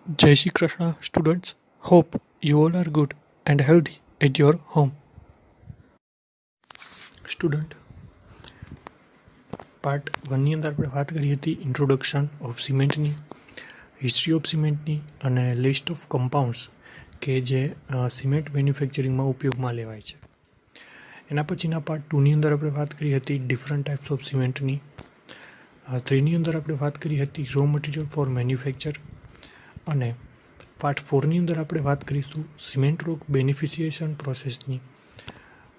Jai Shri Krishna, students. Hope you all are good and healthy at your home. Student part 1ની અંદર આપણે વાત કરી હતી ઇન્ટ્રોડક્શન ઓફ સિમેન્ટની, હિસ્ટ્રી ઓફ સિમેન્ટની અને લિસ્ટ ઓફ કમ્પાઉન્ડ્સ કે જે સિમેન્ટ મેન્યુફેક્ચરિંગમાં ઉપયોગમાં લેવાય છે. એના પછીના પાર્ટ 2ની અંદર આપણે વાત કરી હતી ડિફરન્ટ ટાઈપ્સ ઓફ સિમેન્ટની. 3ની અંદર આપણે વાત કરી હતી રો મટીરિયલ ફોર મેન્યુફેક્ચર અને પાર્ટ 4ની અંદર આપણે વાત કરીશું સિમેન્ટ રોક બેનિફિશિએશન પ્રોસેસની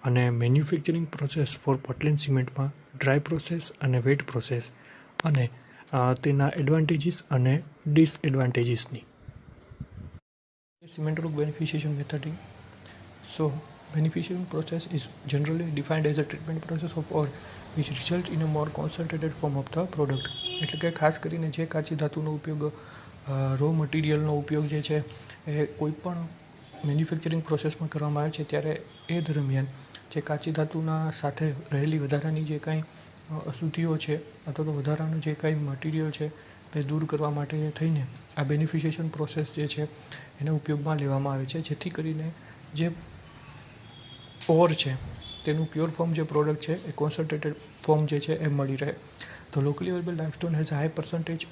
અને મેન્યુફેક્ચરિંગ પ્રોસેસ ફોર પોર્ટલેન્ડ સિમેન્ટમાં ડ્રાય પ્રોસેસ અને વેટ પ્રોસેસ અને તેના એડવાન્ટેજીસ અને ડિસએડવાન્ટેજીસની. Cement rock beneficiation method. So, beneficiation process is generally defined as a treatment process of ore which result in a more concentrated form of the product. એટલે કે ખાસ કરીને જે કાચી ધાતુનો ઉપયોગ રો મટીરિયલનો ઉપયોગ જે છે એ કોઈ પણ મેન્યુફેક્ચરિંગ પ્રોસેસમાં કરવામાં આવે છે ત્યારે એ દરમિયાન જે કાચી ધાતુના સાથે રહેલી વધારાની જે કાંઈ અશુદ્ધિઓ છે અથવા તો વધારાનું જે કાંઈ મટીરિયલ છે તે દૂર કરવા માટે થઈને આ બેનિફિશિએશન પ્રોસેસ જે છે એને ઉપયોગમાં લેવામાં આવે છે, જેથી કરીને જે ઓર છે તેનું પ્યોર ફોર્મ જે પ્રોડક્ટ છે એ કોન્સન્ટ્રેટેડ ફોર્મ જે છે એ મળી રહે. તો locally available limestone has high percentage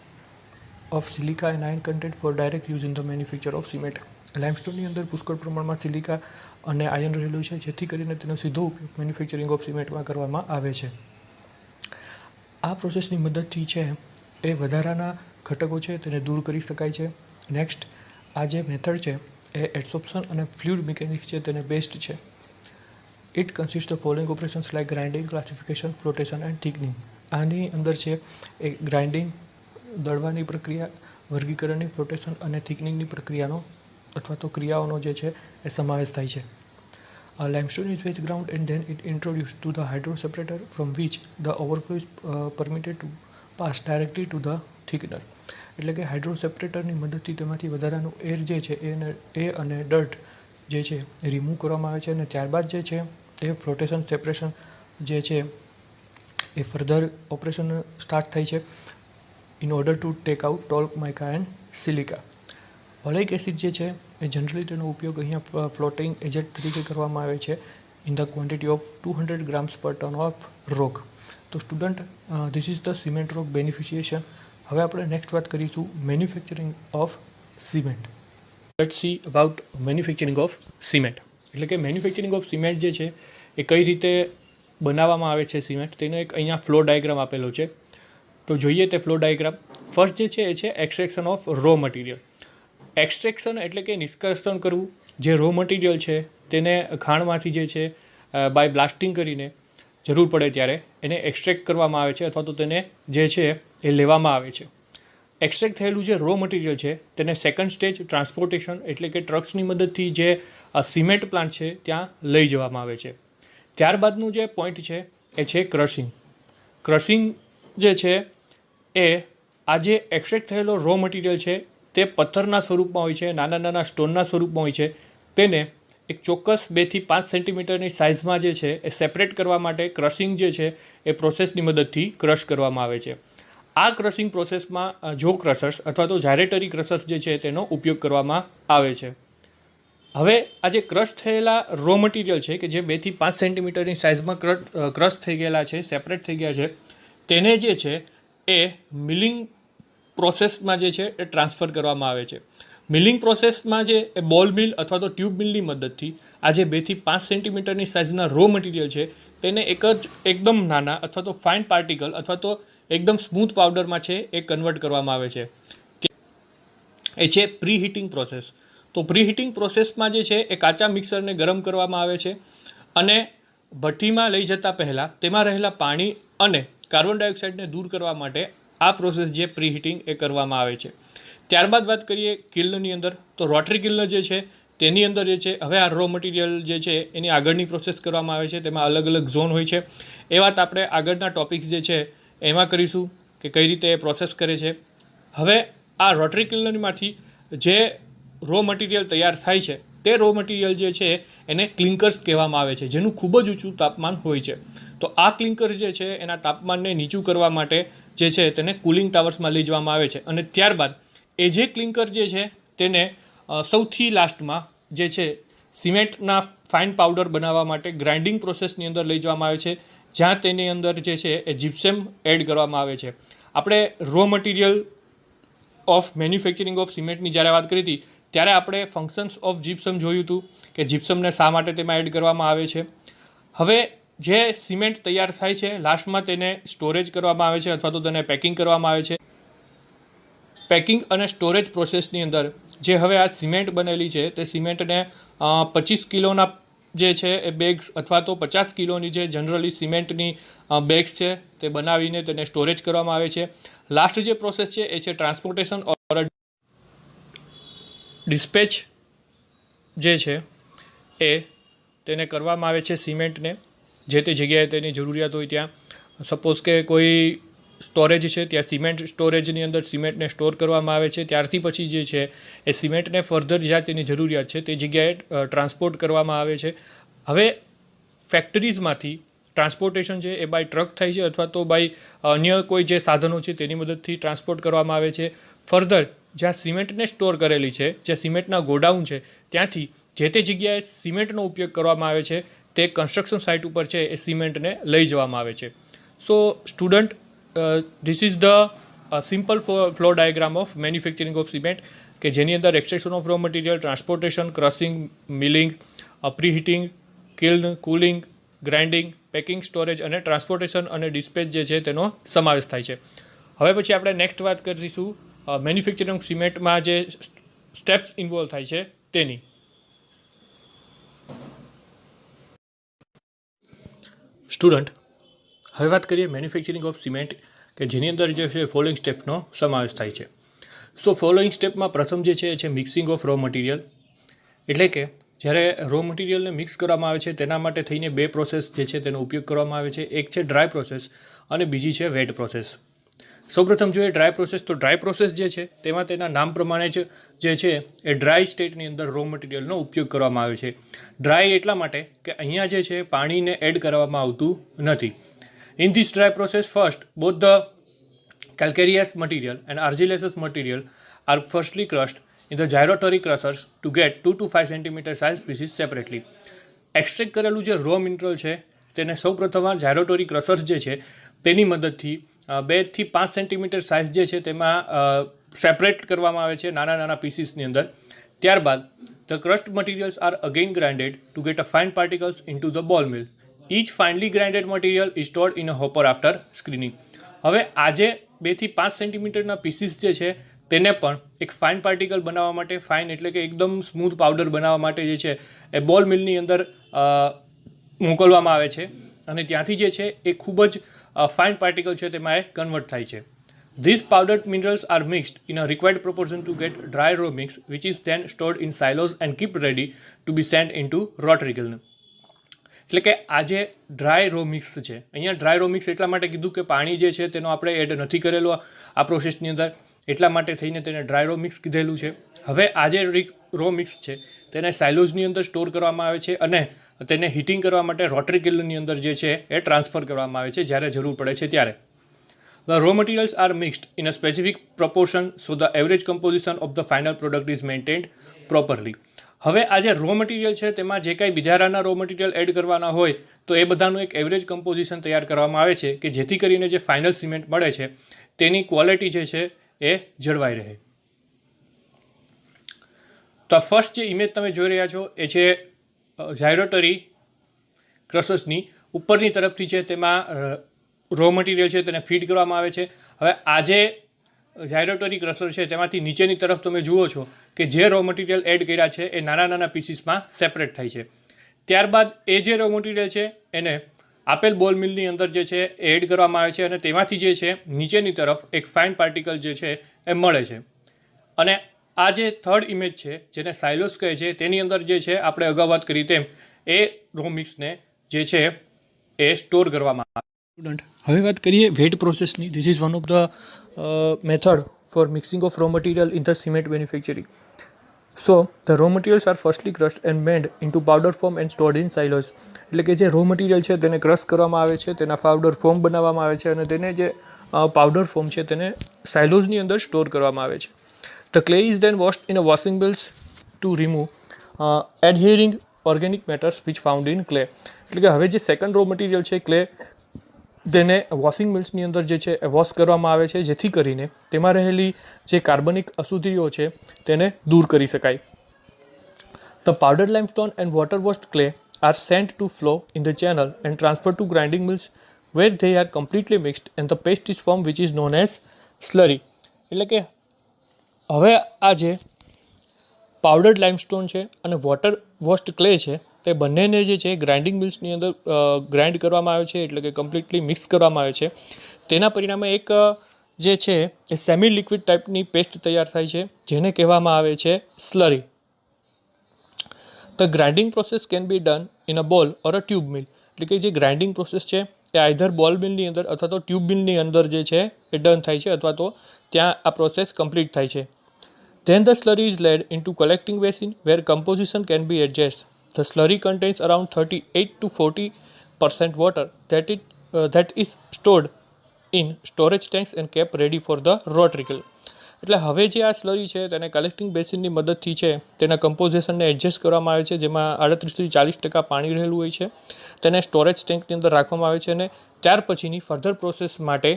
of silica and iron content for direct use in the manufacture of cement. લાઇમસ્ટોનની અંદર પુષ્કળ પ્રમાણમાં સિલિકા અને આયર્ન રહેલું છે, જેથી કરીને તેનો સીધો ઉપયોગ મેન્યુફેક્ચરિંગ ઓફ સિમેન્ટમાં કરવામાં આવે છે. આ પ્રોસેસની મદદથી છે એ વધારાના ઘટકો છે તેને દૂર કરી શકાય છે. નેક્સ્ટ, આ જે મેથડ છે એ એડસોર્પ્શન અને ફ્લુઇડ મિકેનિક્સ છે તેને બેસ્ટ છે. It consist of following operations like grinding, classification, flotation and thickening. આની અંદર છે એ ગ્રાઇન્ડિંગ, દળવાની પ્રક્રિયા, વર્ગીકરણની, ફ્લોટેશન અને થિકનિંગની પ્રક્રિયાનો અથવા તો ક્રિયાઓનો જે છે એ સમાવેશ થાય છે. Limestone is wedge ground and then it introduced to the hydro separator from which the overflow is permitted to pass directly to the thickener. એટલે કે હાઇડ્રો સેપરેટરની મદદથી તેમાંથી વધારાનું એર જે છે એ અને ડર્ટ જે છે એ રિમૂવ કરવામાં આવે છે અને ત્યારબાદ જે છે એ ફ્લોટેશન સેપરેશન જે છે એ ફર્ધર ઓપરેશન સ્ટાર્ટ થાય છે in order to take out talc, mica and silica. Oleic acid જે છે એ જનરલી તેનો ઉપયોગ અહીંયા ફ્લોટિંગ એજન્ટ તરીકે કરવામાં આવે છે in the quantity of 200 grams per ton of rock. તો student, this is the cement rock beneficiation. હવે આપણે નેક્સ્ટ વાત કરીશું manufacturing of cement. Let's see about manufacturing of cement. એટલે કે મેન્યુફેક્ચરિંગ ઓફ સિમેન્ટ જે છે એ કઈ રીતે બનાવવામાં આવે છે સિમેન્ટ, તેનો એક અહીંયા ફ્લો ડાયાગ્રામ આપેલો છે. તો જોઈએ તે ફ્લો ડાયાગ્રામ. ફર્સ્ટ જે છે એ છે extraction of raw material. Extraction એટલે કે નિષ્કર્ષણ કરવું. જે રો મટીરિયલ છે તેને ખાણમાંથી જે છે બાય બ્લાસ્ટિંગ કરીને જરૂર પડે ત્યારે એને એક્સટ્રેક્ટ કરવામાં આવે છે અથવા તો તેને જે છે એ લેવામાં આવે છે. એક્સટ્રેક્ટ થયેલું જે રો મટીરિયલ છે તેને સેકન્ડ સ્ટેજ ટ્રાન્સપોર્ટેશન એટલે કે ટ્રક્સની મદદથી જે સિમેન્ટ પ્લાન્ટ છે ત્યાં લઈ જવામાં આવે છે. ત્યારબાદનું જે પોઈન્ટ છે એ છે ક્રશિંગ. ક્રશિંગ જે છે એ આ જે એક્સટ્રેક્ટ થયેલો રો મટીરિયલ છે તે પથ્થરના સ્વરૂપમાં હોય છે, નાના નાના સ્ટોનના સ્વરૂપમાં હોય છે. તેને એક ચોક્કસ 2 થી 5 સેન્ટીમીટરની સાઇઝમાં જે છે એ સેપરેટ કરવા માટે ક્રશિંગ જે છે એ પ્રોસેસની મદદથી ક્રશ કરવામાં આવે છે. આ ક્રશિંગ પ્રોસેસમાં જો ક્રશર્સ અથવા તો જાયરેટરી ક્રશર્સ જે છે તેનો ઉપયોગ કરવામાં આવે છે. હવે આ જે ક્રશ થયેલા રો મટીરિયલ છે કે જે 2 થી 5 સેન્ટીમીટરની સાઇઝમાં ક્રશ થઈ ગયેલા છે, સેપરેટ થઈ ગયા છે, તેને જે છે એ મિલિંગ પ્રોસેસમાં જે છે એ ટ્રાન્સફર કરવામાં આવે છે. મિલિંગ પ્રોસેસમાં જે એ બોલ મિલ અથવા તો ટ્યુબ મિલની મદદથી આ જે 2 થી 5 સેન્ટીમીટરની સાઇઝના રો મટીરિયલ છે તેને એકદમ નાના અથવા તો ફાઇન પાર્ટિકલ અથવા તો એકદમ સ્મૂથ પાવડરમાં છે એ કન્વર્ટ કરવામાં આવે છે. એ છે પ્રી હીટિંગ પ્રોસેસ. તો પ્રી હીટિંગ પ્રોસેસમાં જે છે એ કાચા મિક્સરને ગરમ કરવામાં આવે છે અને ભઠ્ઠીમાં લઈ જતાં પહેલાં તેમાં રહેલા પાણી અને કાર્બન ડાયોક્સાઇડને દૂર કરવા માટે આ પ્રોસેસ જે પ્રી હીટિંગ એ કરવામાં આવે છે. ત્યારબાદ વાત કરીએ કિલ્નની અંદર, તો રોટરી કિલ્ન જે છે તેની અંદર જે છે હવે આ રો મટીરિયલ જે છે એની આગળની પ્રોસેસ કરવામાં આવે છે. તેમાં અલગ અલગ ઝોન હોય છે. એ વાત આપણે આગળના ટોપિક્સ જે છે એમાં કરીશું કે કઈ રીતે એ પ્રોસેસ કરે છે. હવે આ રોટરી કિલ્નમાંથી જે રો મટીરિયલ તૈયાર થાય છે તે રો મટીરિયલ જે છે એને ક્લિંકર્સ કહેવામાં આવે છે, જેનું ખૂબ જ ઊંચું તાપમાન હોય છે. તો આ ક્લિંકર જે છે એના તાપમાનને નીચું કરવા માટે જે છે તેને કુલિંગ ટાવર્સમાં લઈ જવામાં આવે છે અને ત્યારબાદ એ જે ક્લિંકર જે છે તેને સૌથી લાસ્ટમાં જે છે સિમેન્ટના ફાઇન પાવડર બનાવવા માટે ગ્રાઇન્ડિંગ પ્રોસેસની અંદર લઈ જવામાં આવે છે, જ્યાં તેની અંદર જે છે એ જીપ્સમ એડ કરવામાં આવે છે. આપણે raw material of manufacturing of સિમેન્ટની જ્યારે વાત કરી હતી ત્યારે આપણે ફંક્શન્સ ઓફ જીપ્સમ જોયું હતું કે જીપ્સમને શા માટે તેમાં એડ કરવામાં આવે છે. હવે જે સિમેન્ટ તૈયાર થાય છે લાસ્ટમાં તેને સ્ટોરેજ કરવામાં આવે છે અથવા તો તેને પેકિંગ કરવામાં આવે છે. પેકિંગ અને સ્ટોરેજ પ્રોસેસની અંદર જે હવે આ સિમેન્ટ બનેલી છે તે સિમેન્ટને 25 કિલોના જે છે એ બેગ્સ અથવા તો 50 કિલોની જે જનરલી સિમેન્ટની બેગ્સ છે તે બનાવીને તેને સ્ટોરેજ કરવામાં આવે છે. લાસ્ટ જે પ્રોસેસ છે એ છે ટ્રાન્સપોર્ટેશન ઓર ડિસ્પેચ જે છે એ તેને કરવામાં આવે છે સિમેન્ટને જે તે જગ્યાએ તેની જરૂરિયાત હોય ત્યાં. સપોઝ કે કોઈ સ્ટોરેજ છે ત્યાં સિમેન્ટ સ્ટોરેજની અંદર સિમેન્ટને સ્ટોર કરવામાં આવે છે, ત્યારથી પછી જે છે એ સિમેન્ટને ફર્ધર જ્યાં તેની જરૂરિયાત છે તે જગ્યાએ ટ્રાન્સપોર્ટ કરવામાં આવે છે. હવે ફેક્ટરીઝમાંથી ટ્રાન્સપોર્ટેશન છે એ બાય ટ્રક થાય છે અથવા તો બાય અન્ય કોઈ જે સાધનો છે તેની મદદથી ટ્રાન્સપોર્ટ કરવામાં આવે છે. ફર્ધર જ્યાં સિમેન્ટને સ્ટોર કરેલી છે, જે સિમેન્ટના ગોડાઉન છે, ત્યાંથી જે તે જગ્યાએ સિમેન્ટનો ઉપયોગ કરવામાં આવે છે તે કન્સ્ટ્રક્શન સાઇટ ઉપર છે એ સિમેન્ટને લઈ જવામાં આવે છે. સો student, this is the simple flow diagram of manufacturing of cement કે જેની અંદર extraction of raw material, transportation, crushing, milling, preheating, kiln, cooling, grinding, packing, storage અને ટ્રાન્સપોર્ટેશન અને ડિસ્પેચ જે છે તેનો સમાવેશ થાય છે. હવે પછી આપણે નેક્સ્ટ વાત કરીશું મેન્યુફેક્ચરિંગ સિમેન્ટમાં જે સ્ટેપ્સ ઇન્વોલ્વ થાય છે તેની. સ્ટુડન્ટ, હવે વાત કરીએ મેન્યુફેક્ચરિંગ ઓફ સિમેન્ટ કે જેની અંદર જે છે ફોલોઈંગ સ્ટેપનો સમાવેશ થાય છે. સો ફોલોઈંગ સ્ટેપમાં પ્રથમ જે છે એ છે મિક્સિંગ ઓફ રો મટીરિયલ, એટલે કે જ્યારે રો મટીરિયલને મિક્સ કરવામાં આવે છે તેના માટે થઈને બે પ્રોસેસ જે છે તેનો ઉપયોગ કરવામાં આવે છે. એક છે ડ્રાય પ્રોસેસ અને બીજી છે વેટ પ્રોસેસ. સૌપ્રથમ જોઈએ ડ્રાય પ્રોસેસ, તો ડ્રાય પ્રોસેસ જે છે તેમાં તેના નામ પ્રમાણે જ જે છે એ ડ્રાય સ્ટેટની અંદર રો મટીરિયલનો ઉપયોગ કરવામાં આવે છે. ડ્રાય એટલા માટે કે અહીંયા જે છે પાણીને એડ કરવામાં આવતું નથી. In this dry process, first, both the calcareous material and argillaceous material are firstly crushed in the gyratory crushers to get 2 to 5 cm size pieces separately. Extract કરેલું જે રો મિનરલ છે તેને સૌપ્રથમવાર જાયરોટરી ક્રશર્સ જે છે તેની મદદથી 2 થી 5 સેન્ટીમીટર સાઇઝ જે છે તેમાં સેપરેટ કરવામાં આવે છે નાના નાના પીસીસની અંદર. ત્યારબાદ the crushed materials are again grinded to get a fine particles in to the ball mill. Each finely grinded material is stored in a hopper after screening. હવે આજે 2 થી 5 સેન્ટીમીટરના પીસીસ જે છે તેને પણ એક ફાઇન પાર્ટિકલ બનાવવા માટે, ફાઇન એટલે કે એકદમ સ્મૂથ પાવડર બનાવવા માટે જે છે એ બોલ મિલની અંદર મોકલવામાં આવે છે અને ત્યાંથી જે છે એ ખૂબ જ ફાઇન પાર્ટિકલ છે તેમાં એ કન્વર્ટ થાય છે. These powdered minerals are mixed in a required proportion to get dry raw mix, which is then stored in silos and kept ready to be sent into rotary kiln. એટલે કે આ જે dry row mix છે, અહીંયા dry row mix એટલા માટે કીધું કે પાણી જે છે તેનો આપણે એડ નથી કરેલો આ પ્રોસેસની અંદર, એટલા માટે થઈને તેને ડ્રાય રો મિક્સ કીધેલું છે. હવે આ જે રો મિક્સ છે તેને સાયલોઝની અંદર સ્ટોર કરવામાં આવે છે અને તેને હીટિંગ કરવા માટે રોટરી કિલ્નની અંદર જે છે એ ટ્રાન્સફર કરવામાં આવે છે જ્યારે જરૂર પડે છે ત્યારે. The raw materials are mixed in a specific proportion so the average composition of the final product is maintained properly. હવે આ જે રો મટીરિયલ છે તેમાં જે કાંઈ બિજારાના રો મટીરિયલ એડ કરવાના હોય તો એ બધાનું એક એવરેજ કમ્પોઝિશન તૈયાર કરવામાં આવે છે કે જેથી કરીને જે ફાઇનલ સિમેન્ટ મળે છે તેની ક્વોલિટી જે છે એ જળવાઈ રહે. તો ફર્સ્ટ જે ઇમેજ તમે જોઈ રહ્યા છો એ છે જાયરોટરી ક્રશર્સની. ઉપરની તરફથી છે તેમાં રો મટીરિયલ છે તેને ફીડ કરવામાં આવે છે. હવે આ જે જાયરોટરી ક્રશર છે તેમાંથી નીચેની તરફ તમે જુઓ છો કે જે રો મટીરિયલ એડ કર્યા છે એ નાના નાના પીસીસમાં સેપરેટ થાય છે. ત્યારબાદ એ જે રો મટીરિયલ છે એને આપેલ બોલ મિલની અંદર જે છે એ એડ કરવામાં આવે છે અને તેમાંથી જે છે નીચેની તરફ એક ફાઇન પાર્ટિકલ જે છે એ મળે છે. અને આ જે થર્ડ ઇમેજ છે જેને સાયલોસ કહે છે તેની અંદર જે છે આપણે અગાઉ વાત કરી તેમ એ રો મિક્સને જે છે એ સ્ટોર કરવામાં આવે. સ્ટુડન્ટ, હવે વાત કરીએ વેટ પ્રોસેસની. This is one of the method for mixing of raw material in the cement manufacturing. So the raw materials are firstly crushed and made into powder form and stored in silos. એટલે કે જે raw material છે તેને crush કરવામાં આવે છે, તેના powder form બનાવવામાં આવે છે અને તેને જે પાવડર ફોર્મ છે તેને સાયલોઝની અંદર સ્ટોર કરવામાં આવે છે. The clay is then washed in a washing bills to remove adhering organic matters which found in clay. એટલે કે હવે જે સેકન્ડ રો મટીરિયલ છે ક્લે, તેને વોશિંગ મિલ્સની અંદર જે છે એ વોશ કરવામાં આવે છે, જેથી કરીને તેમાં રહેલી જે કાર્બનિક અશુદ્ધિઓ છે તેને દૂર કરી શકાય. The powdered limestone and water washed clay are sent to flow in the channel and transferred to grinding mills where they are completely mixed and the paste is formed which is known as slurry. એટલે કે હવે આ જે પાવડર્ડ limestone છે અને water washed clay છે તે બંનેને જે છે ગ્રાઇન્ડિંગ મિલ્સની અંદર ગ્રાઇન્ડ કરવામાં આવે છે, એટલે કે કમ્પ્લીટલી મિક્સ કરવામાં આવે છે. તેના પરિણામે એક જે છે એ સેમી લિક્વિડ ટાઈપની પેસ્ટ તૈયાર થાય છે, જેને કહેવામાં આવે છે slurry. The grinding process can be done in a ball or a tube mill. એટલે કે જે ગ્રાઇન્ડિંગ પ્રોસેસ છે એ આઈધર બોલ મિલની અંદર અથવા તો ટ્યુબ મિલની અંદર જે છે એ ડન થાય છે, અથવા તો ત્યાં આ પ્રોસેસ કમ્પ્લીટ થાય છે. Then the slurry is led into collecting basin where composition can be adjusted. The slurry contains around 38 to 40% water that is stored in storage tanks and kept ready for the raw trickle. એટલે હવે જે આ slurry છે તેને collecting બેસિનની મદદથી છે તેના કમ્પોઝિશનને adjust કરવામાં આવે છે, જેમાં 38થી 40% પાણી રહેલું હોય છે. તેને સ્ટોરેજ ટેન્કની અંદર રાખવામાં આવે છે અને ત્યાર પછીની ફર્ધર પ્રોસેસ માટે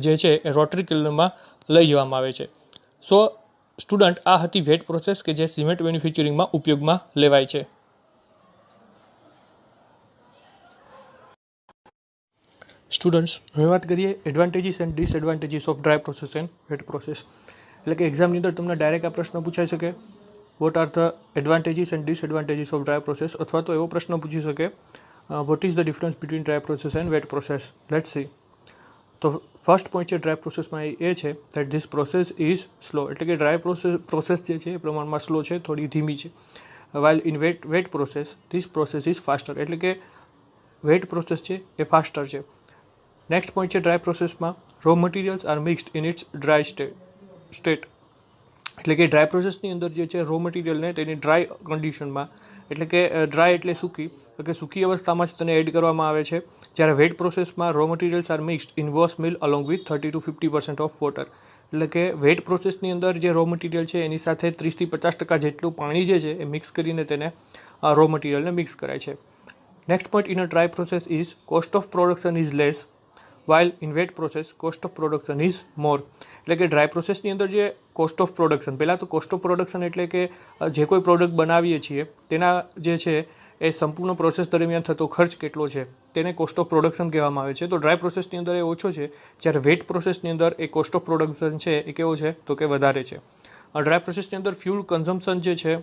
જે છે એ રોટરી કિલનમાં લઈ જવામાં આવે છે. સો સ્ટુડન્ટ, આ હતી વેટ પ્રોસેસ કે જે સિમેન્ટ મેન્યુફેક્ચરિંગમાં ઉપયોગમાં લેવાય છે. સ્ટુડન્ટ્સ, હવે વાત કરીએ advantages and disadvantages of dry process and wet process. એટલે કે એક્ઝામની અંદર તમને ડાયરેક્ટ આ પ્રશ્ન પૂછાઈ શકે, what are the advantages and disadvantages of dry process, અથવા તો એવો પ્રશ્ન પૂછી શકે what is the difference between dry process and wet process. Let's see. તો ફર્સ્ટ પોઈન્ટ છે ડ્રાય પ્રોસેસમાં એ છે that this process is slow. એટલે કે ડ્રાય પ્રોસેસ જે છે એ પ્રમાણમાં સ્લો છે, થોડી ધીમી છે. While in wet process this process is faster. એટલે કે વેટ પ્રોસેસ છે એ ફાસ્ટર છે. નેક્સ્ટ પોઈન્ટ છે ડ્રાય પ્રોસેસમાં raw materials are mixed in its dry state. એટલે કે ડ્રાય પ્રોસેસની અંદર જે છે રો મટીરિયલને તેની ડ્રાય કન્ડિશનમાં, એટલે કે ડ્રાય એટલે સૂકી, એટલે કે સૂકી અવસ્થામાં જ તેને એડ કરવામાં આવે છે. જ્યારે વેટ પ્રોસેસમાં raw materials are mixed in wash mill along with 30 to 50% of water. એટલે કે વેટ પ્રોસેસની અંદર જે રો મટીરિયલ છે એની સાથે 30થી 50% જેટલું પાણી જે છે એ મિક્સ કરીને તેને રો મટીરિયલને મિક્સ કરાય છે. Next point in a dry process is cost of production is less while in wet process cost of production is more. એટલે કે ડ્રાય પ્રોસેસની અંદર જે કોસ્ટ ઓફ પ્રોડક્શન, પહેલાં તો કોસ્ટ ઓફ પ્રોડક્શન એટલે કે જે કોઈ પ્રોડક્ટ બનાવીએ છીએ તેના જે છે એ સંપૂર્ણ પ્રોસેસ દરમિયાન થતો ખર્ચ કેટલો છે તેને કોસ્ટ ઓફ પ્રોડક્શન કહેવામાં આવે છે. તો ડ્રાય પ્રોસેસની અંદર એ ઓછો છે, જ્યારે વેટ પ્રોસેસની અંદર એ કોસ્ટ ઓફ પ્રોડક્શન છે એ કેવો છે તો કે વધારે છે. ડ્રાય પ્રોસેસની અંદર ફ્યુલ કન્ઝમ્પશન જે છે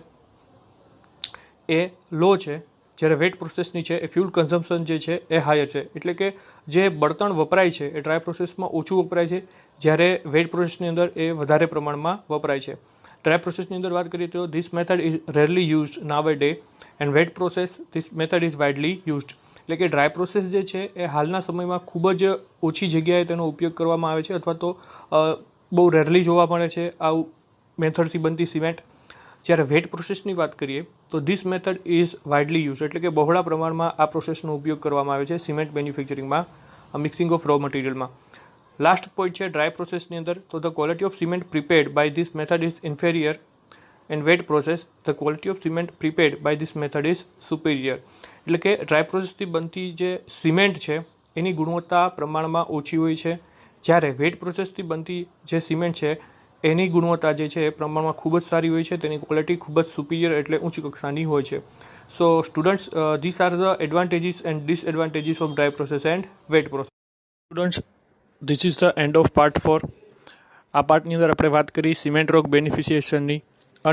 એ લો છે, જ્યારે વેટ પ્રોસેસની છે એ ફ્યુલ કન્ઝમ્પશન જે છે એ હાયર છે. એટલે કે જે બળતણ વપરાય છે એ ડ્રાય પ્રોસેસમાં ઓછું વપરાય છે, જ્યારે વેટ પ્રોસેસની અંદર એ વધારે પ્રમાણમાં વપરાય છે. ડ્રાય પ્રોસેસની અંદર વાત કરીએ તો this method is rarely used now a day and wet process this method is widely used. એટલે કે ડ્રાય પ્રોસેસ જે છે એ હાલના સમયમાં ખૂબ જ ઓછી જગ્યાએ તેનો ઉપયોગ કરવામાં આવે છે, અથવા તો બહુ રેરલી જોવા મળે છે આ મેથડથી બનતી સિમેન્ટ. જ્યારે વેટ પ્રોસેસની વાત કરીએ તો this method is widely use. એટલે કે બહોળા પ્રમાણમાં આ પ્રોસેસનો ઉપયોગ કરવામાં આવે છે સિમેન્ટ મેન્યુફેક્ચરિંગમાં, મિક્સિંગ ઓફ રો મટીરિયલમાં. લાસ્ટ પોઈન્ટ છે ડ્રાય પ્રોસેસની અંદર તો the quality of cement prepared by this method is inferior and wet process the quality of cement prepared by this method is superior. એટલે કે ડ્રાય પ્રોસેસથી બનતી જે સિમેન્ટ છે એની ગુણવત્તા પ્રમાણમાં ઓછી હોય છે, જ્યારે વેટ પ્રોસેસથી બનતી જે સિમેન્ટ છે એની ગુણવત્તા જે છે એ પ્રમાણમાં ખૂબ જ સારી હોય છે, તેની ક્વોલિટી ખૂબ જ સુપિરિયર એટલે ઉચ્ચ કક્ષાની હોય છે. So students, this are the advantages and disadvantages of dry process and wet process. Students, this is the end of part 4. આ પાર્ટની અંદર આપણે વાત કરી સિમેન્ટ રોક બેનિફિશિએશનની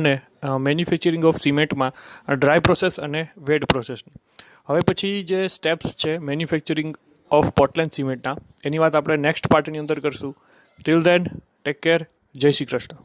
અને મેન્યુફેક્ચરિંગ ઓફ સિમેન્ટમાં ડ્રાય પ્રોસેસ અને વેટ પ્રોસેસની. હવે પછી જે સ્ટેપ્સ છે મેન્યુફેક્ચરિંગ ઓફ પોર્ટલેન્ડ સિમેન્ટના, એની વાત આપણે નેક્સ્ટ પાર્ટની અંદર કરશું. Till then, take care. જય શ્રી કૃષ્ણ.